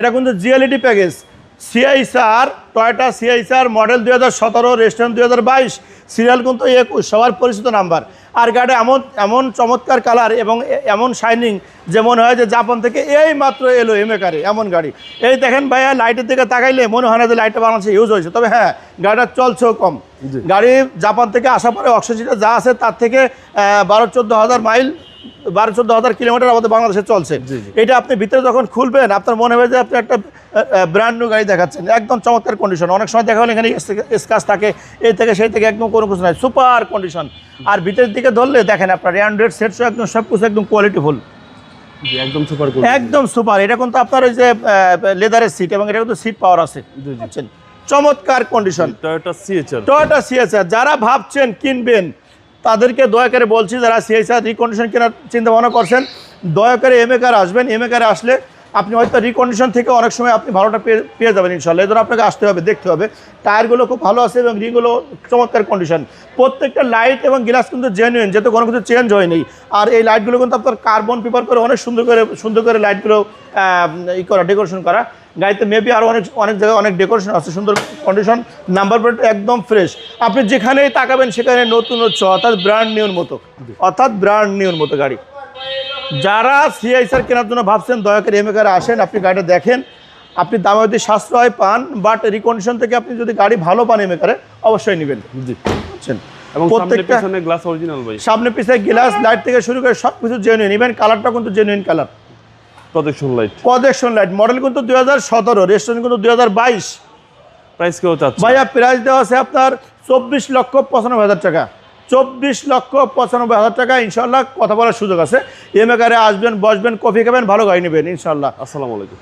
এটা কিন্তু GLED package সিআইসার টয়োটা সিআইসার মডেল 2017 রেজিস্ট্রেশন 2022 সিরিয়াল কিন্তু 21 সবার পরিচিত নাম্বার। আর গাড়ি এমন চমৎকার কালার এবং এমন শাইনিং যে মনে হয় যে জাপান থেকে এই মাত্র এলো এমএকারে এমন গাড়ি। এই দেখেন ভাইয়া লাইটের দিকে তাকাইলে মনে হয় না যে লাইটটা বাংলাদেশে ইউজ হয়েছে, তবে হ্যাঁ গাড়িটা চলছেও কম। গাড়ি জাপান থেকে আসার পরে অক্সিজেনটা যা আছে তার থেকে 12-14 হাজার মাইল 12-14 হাজার কিলোমিটার আমাদের বাংলাদেশে চলছে। এটা আপনি ভিতরে যখন খুলবেন আপনার মনে হবে যে আপনি একটা ব্র্যান্ড নিউ গাড়ি দেখাচ্ছেন, একদম চমৎকার কন্ডিশন। অনেক সময় দেখা হলে এখানে স্ক্র্যাচ থাকে এই থেকে সেই থেকে, একদম কোনো কিছু নাই, সুপার কন্ডিশন। আর ভিতরের দিকে ধরলে দেখেন আপনার অ্যান্ড্রয়েড সেটসও একদম সব কিছু একদম কোয়ালিটিফুল, একদম সুপার, একদম সুপার। এটা কিন্তু আপনার ওই যে লেদারের সিট এবং এটা কিন্তু সিট পাওয়ার আছে, বুঝছেন, চমৎকার কন্ডিশন। টয়োটা সিএসআর যারা ভাবছেন কিনবেন তাদেরকে দয়া করে বলছি, যারা সিএসআর রিকন্ডিশন কেনার চিন্তা ভাবনা করছেন দয়া করে এমএকারে আসবেন। এমএকারে আসলে আপনি হয়তো রিকন্ডিশন থেকে অনেক সময় আপনি ভালোটা পেয়ে যাবেন ইনশাল্লাহ। এই জন্য আপনাকে আসতে হবে, দেখতে হবে। টায়ারগুলো খুব ভালো আছে এবং রিগুলো চমৎকার কন্ডিশন। প্রত্যেকটা লাইট এবং গ্লাস কিন্তু জেনুইন, যেহেতু কোনো কিছু চেঞ্জ হয়নি। আর এই লাইটগুলো কিন্তু আপনার কার্বন পেপার করে অনেক সুন্দর করে লাইটগুলো ডেকোরেশন করা। গাড়িতে মেবি আরও অনেক জায়গায় অনেক ডেকোরেশন আছে, সুন্দর কন্ডিশন। নাম্বার প্লেট একদম ফ্রেশ, আপনি যেখানেই তাকাবেন সেখানে নতুন হচ্ছে, অর্থাৎ ব্র্যান্ড নিউর মতো গাড়ি। যারা সিআইসার কেনার জন্য ভাবছেন দয়া করে এমএকারে আসেন, আপনি গাড়িটা দেখেন। আপনি দামে যদি সাশ্রয় পান, বাট রিকন্ডিশন থেকে আপনি যদি গাড়ি ভালো পান এমএকারে অবশ্যই নেবেন, বুঝছেন। এবং সামনে গ্লাস অরিজিনাল ভাই, সামনে পিছে গ্লাস লাইট থেকে শুরু করে সব কিছু জেনুইন। ইভেন কালারটা কিন্তু genuine colour. Projection light model কিন্তু 2017, রেজিস্ট্রেশন কিন্তু 2022। প্রাইস কেউ চাচ্ছে ভাইয়া প্রাইস দেওয়া আছে আপনার 24,95,000 টাকা। 24,95,000 টাকা। ইনশাল্লাহ কথা বলার সুযোগ আছে। এমএকারে আসবেন, বসবেন, কফি খাবেন, ভালো গাড়ি নেবেন ইনশাল্লাহ। আসসালামু আলাইকুম।